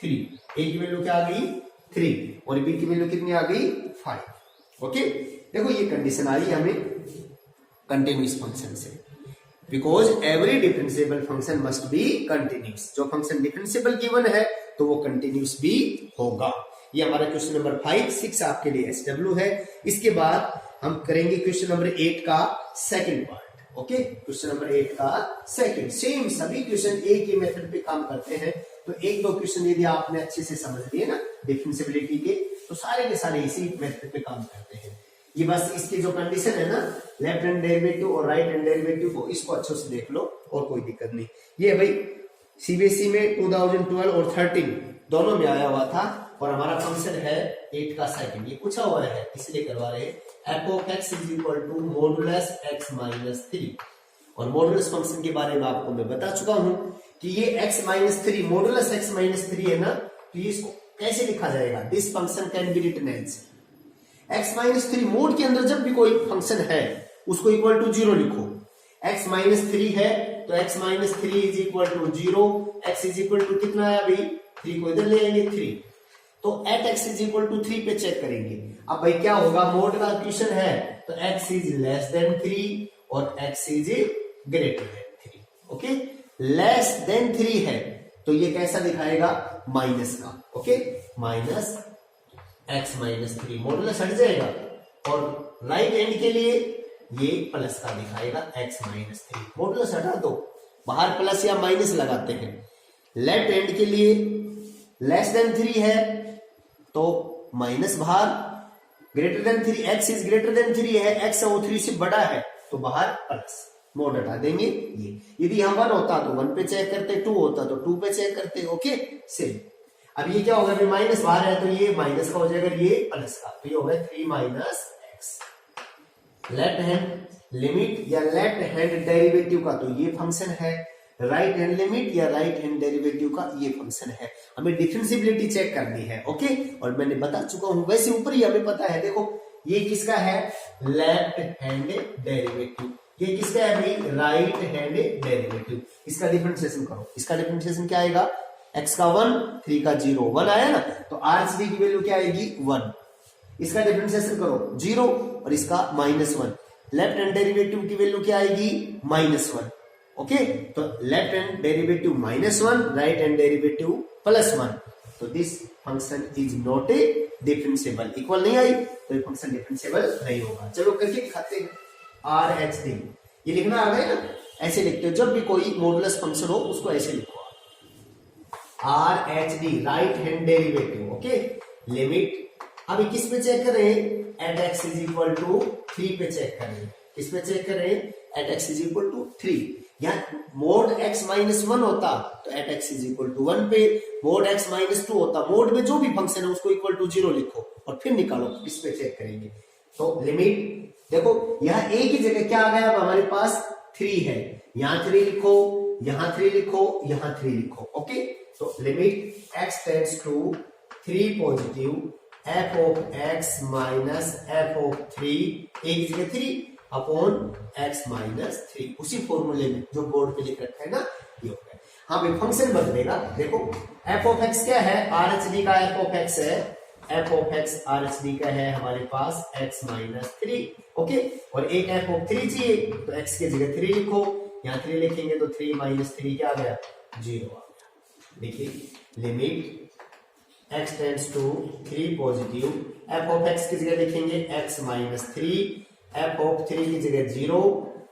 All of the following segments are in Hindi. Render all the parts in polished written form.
3, ए की वैल्यू क्या आ गई 3 और बी की वैल्यू कितनी आ गई 5। ओके, देखो ये कंडीशन आई हमें कंटिन्यूअस फंक्शन से, because every differentiable function must be continuous. जो फंक्शन डिफरेंशिएबल गिवन है तो वो कंटिन्यूअस भी होगा। ये हमारा क्वेश्चन नंबर 5, 6 आपके लिए SW है। इसके बाद हम करेंगे क्वेश्चन नंबर 8 का second part. Okay, question number 8 का सेकंड, सेम सभी क्वेश्चन एक ही मेथड पे काम करते हैं। तो एक दो क्वेश्चन यदि आपने अच्छे से समझ लिए ना डिफरेंशिएबिलिटी के, तो सारे के सारे इसी मेथड पे काम करते हैं। ये बस इसकी जो कंडीशन है ना, लेफ्ट हैंड डेरिवेटिव और राइट हैंड डेरिवेटिव को, इसको अच्छे से देख लो और कोई दिक्कत नहीं। ये भाई CBSE में 2012 और 13 दोनों में आया हुआ था और हमारा फंक्शन है 8 का सेकंड। ये पूछा हुआ है इसलिए करवा रहे हैं। f of x is equal to modulus x minus 3। और मॉडुलस फंक्शन के बारे में आपको मैं बता चुका हूं कि ये x minus 3 modulus x minus 3 है ना, तो ये इसको कैसे लिखा जाएगा? This function can be written as x minus 3। Mod के अंदर जब भी कोई फंक्शन है उसको इक्वल टू 0 लिखो। x minus 3 है तो x minus 3 is equal to 0। x is equal to कितना है अभी 3 को इधर ले आएंगे 3, तो at x is equal to 3 पे चेक करेंगे। अब भाई क्या होगा, मोड का क्वेश्चन है तो x इज लेस देन 3 और x is greater than 3। Okay, less than 3 है तो ये कैसा दिखाएगा माइनस का। Okay, minus x minus 3 modulus हट जाएगा और राइट हैंड के लिए ये प्लस का दिखाएगा x माइनस 3। मॉडुलस हटा दो, बाहर प्लस या माइनस लगाते हैं। लेफ्ट हैंड के लिए लेस देन 3 है तो माइनस बाहर, greater than 3, x is greater than 3 है, x वो 3 से बड़ा है तो बाहर प्लस, मोड हटा देंगे ये। यदि यहाँ 1 होता तो 1 पे चेक करते, 2 होता तो 2 पे चेक करते। Okay, same. अब ये क्या होगा, अभी माइनस बाहर है तो ये माइनस का हो जाएगा, ये प्लस का, तो ये होगा 3 minus x. Left hand limit या लेफ्ट हैंड डेरिवेटिव का तो ये फंक्शन है, राइट हैंड लिमिट या राइट हैंड डेरिवेटिव का ये फंक्शन है। हमें डिफरेंशिएबिलिटी चेक करनी है। ओके, और मैंने बता चुका हूं, वैसे ऊपर ही हमें पता है। देखो ये किसका है, लेफ्ट हैंड डेरिवेटिव, ये किसका है भाई, राइट हैंड डेरिवेटिव। इसका डिफरेंशिएशन करो, इसका डिफरेंशिएशन क्या आएगा, x का 1, 3 का 0, 1 आया ना, तो RHD की वैल्यू क्या आएगी 1। इसका डिफरेंशिएशन करो 0 और इसका -1, लेफ्ट हैंड डेरिवेटिव की वैल्यू क्या आएगी -1। ओके, तो left hand derivative -1, right hand derivative +1, तो this function is not a differentiable. Equal नहीं आई तो ये फंक्शन डिफरेंशिएबल नहीं होगा। चलो करके दिखाते हैं। RHD ये लिखना आ गया ना, ऐसे लिखते हो, जब भी कोई मॉडुलस फंक्शन हो उसको ऐसे लिखो, RHD right hand derivative. Okay, limit अभी किस पे चेक कर रहे हैं, at x is equal to 3 पे चेक कर रहे हैं। किस पे चेक कर रहे हैं, at x is equal to 3। यहाँ मोड x -1 होता तो at x is equal to 1 पे, मोड x -2 होता, मोड में जो भी फंक्शन है उसको इक्वल टू 0 लिखो और फिर निकालो, इस पे चेक करेंगे। तो लिमिट देखो, यहाँ एक ही जगह क्या आ गया, अब हमारे पास 3 है, यहाँ 3 लिखो, यहाँ 3 लिखो, यहाँ 3 लिखो। ओके, तो limit x tends to 3 positive f of x minus f of 3, एक जगह 3 अपॉन x माइनस 3, उसी फॉर्मूले में जो बोर्ड पे लिख रखा है ना, ये हो गया। हाँ भाई, फंक्शन बदलेगा। देखो f of x क्या है, RHD का f of x है, f of x RHD का है हमारे पास x माइनस 3। ओके, और एक f of 3 चाहिए तो x की जगह 3 लिखो, यहाँ 3 लिखेंगे तो 3 माइनस 3 क्या आ गया, 0 आ गया। देखिए limit x tends to 3 positive, f of x की जगह लिखेंगे x माइनस 3, f ऑफ 3 की जगह 0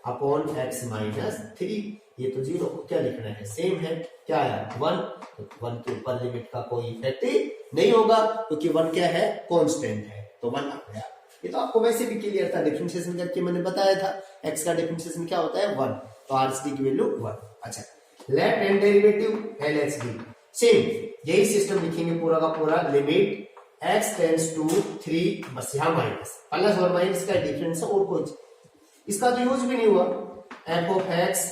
अपॉन x माइनस 3। ये तो 0 को क्या लिखना है, सेम है, क्या आया 1, तो 1 के ऊपर लिमिट का कोई इफेक्ट नहीं होगा क्योंकि 1 क्या है, कांस्टेंट है, तो 1 आ गया। ये तो आपको वैसे भी क्लियर था, डिफरेंशिएशन करके मैंने बताया था, x का डिफरेंशिएशन क्या होता है 1, तो RHD की वैल्यू 1। अच्छा, left hand derivative LHD same यही सिस्टम लिखेंगे पूरा का पूरा, लिमिट x टेंड्स टू 3, बस यहाँ माइनस, प्लस और माइनस का डिफरेंस है और कुछ, इसका तो यूज भी नहीं हुआ, f of x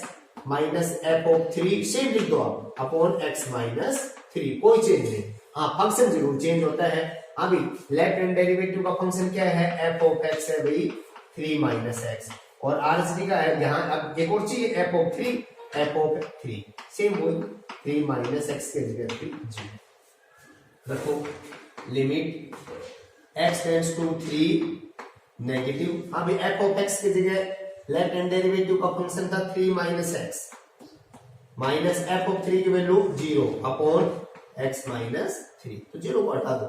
minus f of 3 same लिख दो आप, अपॉन x माइनस 3, कोई चेंज नहीं। हाँ, फंक्शन जरूर चेंज होता है। अभी लेफ्ट हैंड डेरिवेटिव का फंक्शन क्या है, f ऑफ x है भाई 3 माइनस x, और RHD का है यहाँ, अब एक और चाहिए f ऑफ 3, सेम वही 3 माइनस x के जगह 3 0। रखो limit x tends to 3 negative. अब f ऑफ x की जगह लेफ्ट हैंड डेरिवेटिव का फंक्शन था 3 minus X minus f of 3 की वैल्यू 0 अपॉन x माइनस 3, तो 0 को हटा दो।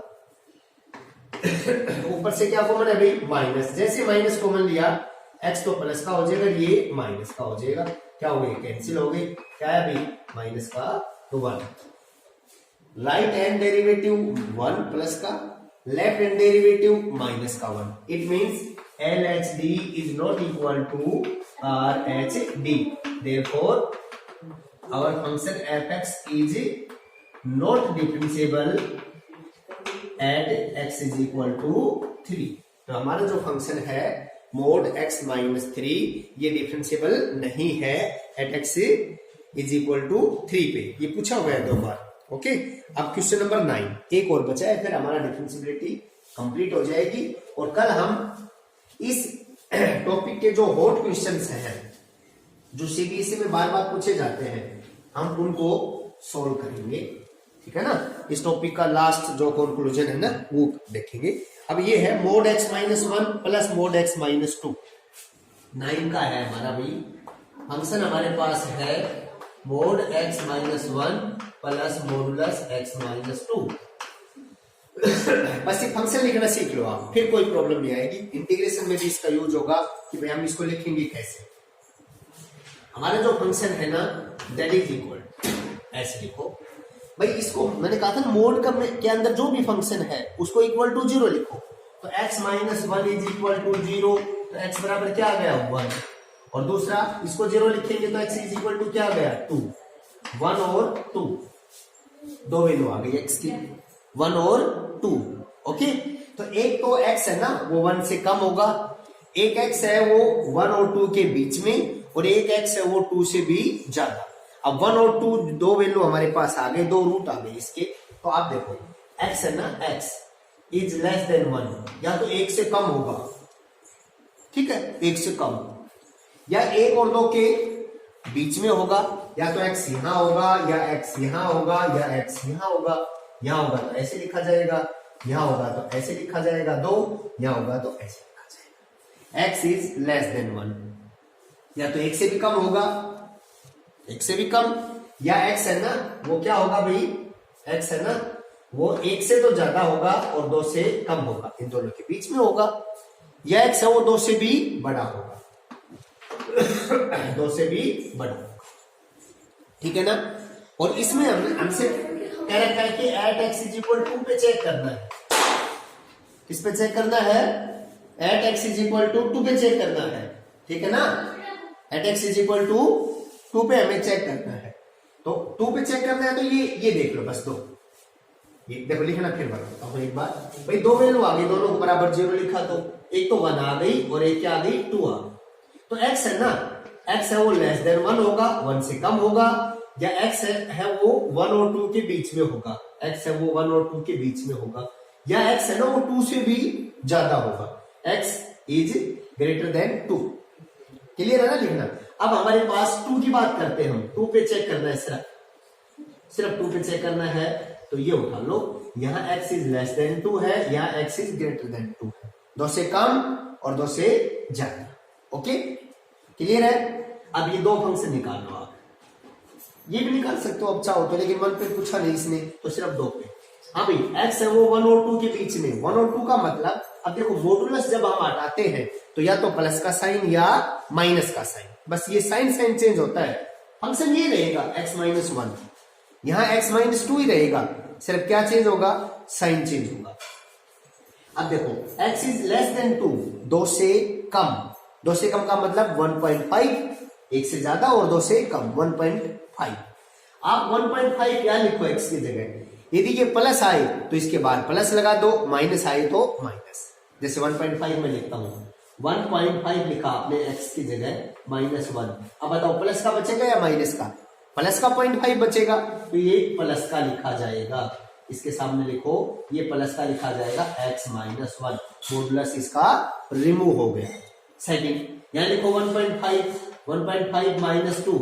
ऊपर से क्या कॉमन है भाई माइनस, जैसे माइनस कॉमन लिया x तो प्लस का हो जाएगा, ये माइनस का हो जाएगा, क्या हो गया कैंसिल हो गई, क्या है भाई माइनस का तो 1। राइट हैंड डेरिवेटिव 1 प्लस का, लेफ्ट हैंड डेरिवेटिव माइनस का 1। It means LHD is not equal to RHD. Therefore, our function fx is not differentiable at x is equal to 3. तो हमारा जो फंक्शन है मोड x माइनस 3 ये डिफरेंशिएबल नहीं है at x is equal to 3 पे, ये पूछा हुआ है 2 बार। ओके, अब क्वेश्चन नंबर 9 एक और बचा है, फिर हमारा डिफरेंशिएबिलिटी कंप्लीट हो जाएगी और कल हम इस टॉपिक के जो हॉट क्वेश्चंस हैं जो सीबीएसई में बार बार पूछे जाते हैं हम उनको सॉल्व करेंगे, ठीक है ना। इस टॉपिक का लास्ट जो कंक्लूजन है ना वो देखेंगे। अब ये है mode x minus 1 plus mode x minus 2, 9 का है हमारा भाई फंक्शन, हमारे पास है mode x minus 1 plus modulus x minus 2। बस ये फंक्शन लिखना सीख लो आप, फिर कोई प्रॉब्लम नहीं आएगी। इंटीग्रेशन में भी इसका यूज होगा कि भाई हम इसको लिखेंगे कैसे। हमारा जो फंक्शन है ना दैट इज इक्वल ऐसे लिखो भाई, इसको मैंने कहा था मोड के अंदर जो भी फंक्शन है उसको इक्वल टू 0 लिखो, तो x minus 1 is equal to 0, तो x बराबर क्या आ गया 1, और दूसरा इसको 0 लिखेंगे तो x इज इक्वल टू क्या आ गया 2, 1 और 2, दो वैल्यू आ गई x की 1 और 2। ओके, तो एक तो x है ना वो 1 से कम होगा, एक x है वो 1 और 2 के बीच में, और एक x है वो 2 से भी ज्यादा। अब 1 और 2 दो वैल्यू हमारे पास आ गए, दो रूट आ गए इसके, तो आप देखो x है ना x इज लेस देन 1, या तो 1 से कम होगा, ठीक है 1 से कम, या 1 और 2 के बीच में होगा, या तो x यहां होगा या x यहां होगा या x यहां होगा, यहां होगा तो ऐसे लिखा जाएगा, यहां होगा तो ऐसे लिखा जाएगा 2, यहां होगा तो ऐसे लिखा जाएगा। x इज लेस देन 1, या तो 1 से भी कम होगा, 1 से भी कम, या x है ना वो क्या होगा भाई, x है ना वो 1 से तो ज्यादा होगा और 2 से कम होगा, इन दोनों के बीच में होगा, या x है वो 2 से भी बड़ा होगा 2 से भी बड़ा होगा, ठीक है ना। और इसमें हमसे कह रखा है कि एट एक्स इज इक्वल 2 पे चेक करना है, किस पे चेक करना है, at X is equal to 2 पे चेक करना है, ठीक है ना। At X is equal to 2 पे हमें चेक करना है, तो 2 पे चेक करना है तो ये देख लो बस, दो ये देखो लिखना फिर बताता हूं एक बार भाई, दो वैल्यू आ गई, दोनों को बराबर 0 लिखा, तो एक तो 1 आ गई और एक क्या आ गई 2 आ गई, तो x है ना x है वो लेस देन 1 होगा, 1 से कम होगा, या x है वो 1 और 2 के बीच में होगा, x है वो 1 और 2 के बीच में होगा, या x है ना वो 2 से भी ज्यादा होगा, x is greater than 2। Clear है ना लिखना। अब हमारे पास 2 की बात करते हैं हम, 2 पे चेक करना है, सिर्फ 2 पे चेक करना है, तो ये उठा लो, यहाँ x इज लेस देन 2 है, यहाँ x इज ग्रेटर देन 2 है, 2 से कम और 2 से ज्यादा। ओके क्लियर है। अब ये दो फंक्शन निकाल लो आप, ये भी निकाल सकते हो अब चाहो तो, लेकिन 1 पे पूछा नहीं इसने तो सिर्फ 2 पे। हाँ भाई x है वो 1 और 2 के बीच में, 1 और 2 का मतलब, अब देखो मॉडुलस जब हम हटाते हैं तो या तो प्लस का साइन या माइनस का साइन, बस ये साइन चेंज होता है, फंक्शन ये रहेगा x माइनस 1, यहाँ x माइनस 2 ही रहेगा, सिर्फ क्या चेंज होगा, साइन चेंज होगा। अब देखो x इज लेस देन 2, 2 से कम, 2 से कम का मतलब 1.5, 1 से ज्यादा और 2 से कम 1.5। आप 1.5 क्या लिखो x की जगह, यदि ये प्लस आए तो इसके बाद प्लस लगा दो, माइनस आए तो माइनस, जैसे 1.5 में लिखता हूं, 1.5 लिखा आपने x की जगह -1। अब बताओ प्लस का बचेगा या माइनस का, प्लस का 0.5 बचेगा, तो ये प्लस का लिखा जाएगा, इसके सामने लिखो ये प्लस का लिखा जाएगा x माइनस 1, मॉडुलस इसका रिमूव हो गया। सेकंड यहां लिखो 1.5 माइनस 2,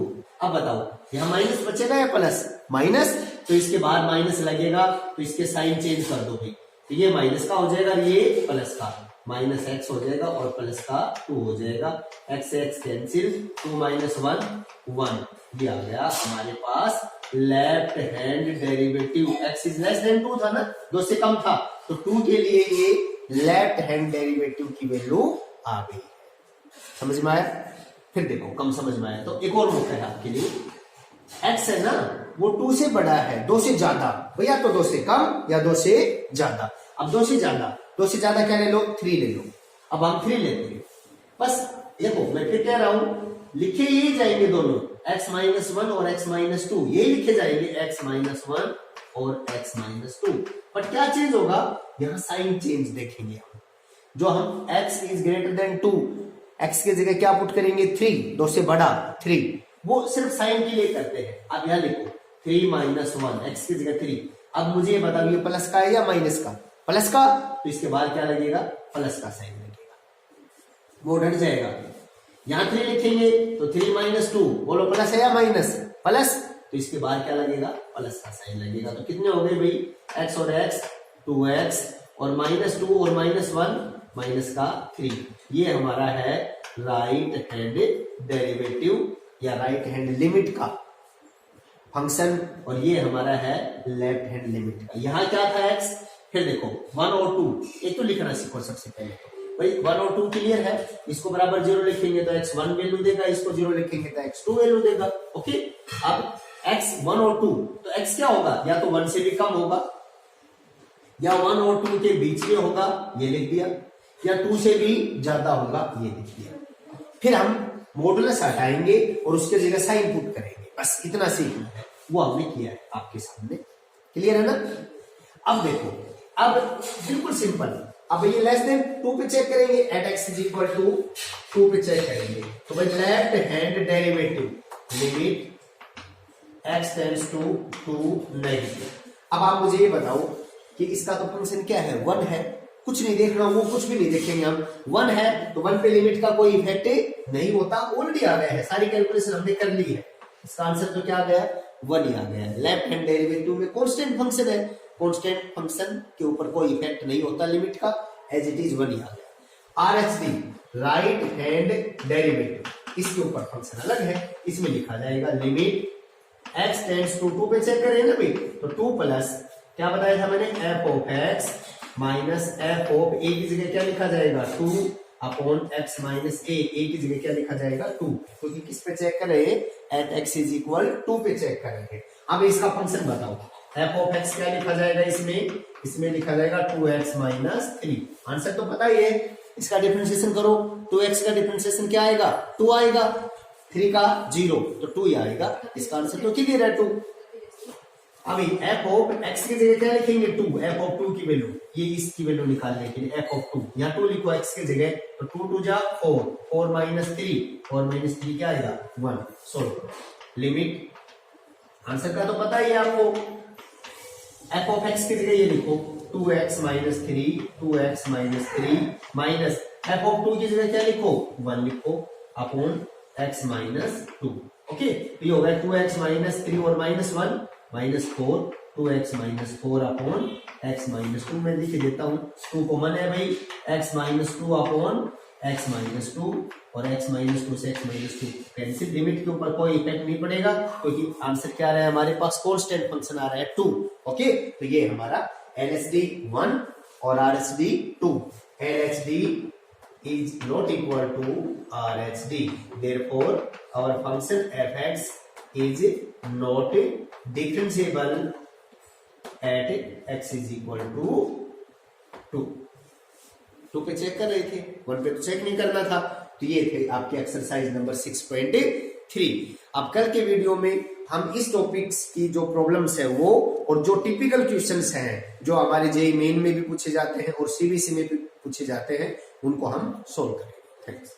अब बताओ यहां माइनस बचेगा या प्लस, माइनस, तो इसके बाद माइनस लगेगा, तो इसके साइन चेंज कर दो भाई, तो ये माइनस का हो जाएगा, ये प्लस का, माइनस एक्स हो जाएगा और प्लस का 2 हो जाएगा, एक्स से एक्स कैंसिल, 2 माइनस 1 1, ये आ गया हमारे पास left hand derivative. X is less than 2 था ना, 2 से कम था, तो 2 के लिए ये लेफ्ट हैंड डेरिवेटिव की वैल्यू आ गई। समझ में आया? फिर देखो कम समझ में आया तो एक और मौका है आपके लिए। एक्स है ना वो 2 से बड़ा है, 2 से ज्यादा, भैया तो 2 से कम या 2 से ज्यादा। अब 2 से ज्यादा क्या ले लो, 3 ले लो। अब हम 3 लेते हैं, बस देखो मैं फिर कह रहा हूं, लिखे ये जाएंगे दोनों, x माइनस 1 और x माइनस 2, ये लिखे जाएंगे x माइनस 1 और x माइनस 2। बट क्या चेंज होगा, यहां साइन चेंज देखेंगे हम। जो हम x is greater than 2, x की जगह क्या पुट करेंगे, 3, 2 से बड़ा 3, वो सिर्फ साइन के लिए करते हैं। अब यहां लिखो 3 माइनस 1, x की जगह 3। अब मुझे ये बताओ ये प्लस का है या माइनस का, प्लस का, तो इसके बाद क्या लगेगा, प्लस का साइन लगेगा, वो हट जाएगा। यहां 3 लिखेंगे तो 3 माइनस 2, बोलो प्लस है या माइनस, प्लस, तो इसके बाद क्या लगेगा, प्लस का साइन लगेगा। तो कितने हो गए भाई, x और x 2x और माइनस 2 और माइनस 1 माइनस का 3, ये हमारा है राइट हैंड डेरिवेटिव या राइट हैंड लिमिट का फंक्शन, और ये हमारा है लेफ्ट हैंड लिमिट का। यहां क्या था x, फिर देखो 1 और 2, एक तो लिखना सीखो सबसे पहले तो भाई 1 और 2 क्लियर है, इसको बराबर 0 लिखेंगे तो x 1 वैल्यू देगा, इसको 0 लिखेंगे तो x 2 वैल्यू देगा। ओके, अब x 1 और 2, तो x क्या होगा, या तो 1 से भी कम होगा या 1 और 2 के बीच में होगा, ये लिख दिया, या 2 से भी ज्यादा होगा, ये लिख दिया। फिर हम मॉडुलस हटाएंगे और उसके जगह साइन पुट करेंगे, बस इतना सीखना है, वो हमने किया है आपके सामने, क्लियर है ना। अब देखो, अब बिल्कुल सिंपल, अब ये लेस देन 2 पे चेक करेंगे, at x is equal to 2 पे चेक करेंगे, तो भाई left hand derivative limit x tends to 2 negative. अब आप मुझे ये बताओ कि इसका तो फंक्शन क्या है, 1 है, कुछ नहीं देखना, वो कुछ भी नहीं देखेंगे हम, 1 है तो 1 पे लिमिट का कोई इफेक्ट नहीं होता, ऑलरेडी आ गया है, सारी कैलकुलेशन हमने कर ली है, इसका आंसर तो क्या आ गया, 1 ही आ गया है। लेफ्ट हैंड डेरिवेटिव में कांस्टेंट फंक्शन है, कांस्टेंट फंक्शन के ऊपर कोई इफेक्ट नहीं होता लिमिट का, एज इट इज 1 ही आ गया। RHD राइट हैंड डेरिवेटिव, इसके ऊपर फंक्शन अलग है, इसमें लिखा जाएगा लिमिट x टेंड्स टू 2 पे चेक करें ना भाई, तो 2 प्लस क्या बताया था मैंने, f of x minus f of a की जगह क्या लिखा जाएगा, 2 अपॉन x माइनस a की जगह क्या लिखा जाएगा, 2, क्योंकि किस पे चेक करें, एट x इज इक्वल 2 पे चेक करेंगे। अब इसका फंक्शन बताओ, f ऑफ x क्या लिखा जाएगा, इसमें लिखा जाएगा 2x माइनस 3, आंसर तो पता ही है। इसका डिफरेंशिएशन करो, 2x का डिफरेंशिएशन क्या आएगा, 2 आएगा, 3 का 0 तो 2 ही आएगा, इसका आंसर तो क्लियर है 2। अभी f ऑफ x की जगह क्या लिखेंगे, 2, f ऑफ 2 की वैल्यू, ये इसकी वैल्यू निकालने के लिए f ऑफ 2, यहाँ 2 लिखो x की जगह, तो 2 2 जा 4, 4 माइनस 3, 4 माइनस 3 क्या आएगा, 1, सोल्व करो, लिमिट, आंसर का तो पता ही है आपको, f ऑफ x की जगह ये लिखो 2x minus 3, 2x minus 3 minus f of 2 की जगह क्या लिखो, 1 लिखो अपॉन x माइनस 2। ओके, तो ये हो गया 2x माइनस 3 और minus 1 minus 4, 2x minus 4 upon x minus 2, मैं लिख देता हूं, 2 कॉमन है भाई, x minus 2 upon x minus 2, और x माइनस 2 से x माइनस 2 कैंसिल, लिमिट के ऊपर कोई इफेक्ट नहीं पड़ेगा, क्योंकि आंसर क्या आ रहा है हमारे पास, कांस्टेंट फंक्शन आ रहा है 2। ओके, तो ये हमारा LHD 1 और RHD 2, LHD is not equal to RHD, therefore our function fx is not differentiable at x is equal to 2। 2 पे चेक कर रहे थे, 1 पे तो चेक नहीं करना था, तो ये थे आपके एक्सरसाइज नंबर 6.3। अब कल के वीडियो में हम इस टॉपिक्स की जो प्रॉब्लम्स है वो, और जो टिपिकल क्वेश्चंस हैं जो हमारे जेईई मेन में भी पूछे जाते हैं और सीबीएसई में भी पूछे जाते हैं, उनको हम सोल्व करेंगे। थैंक्स।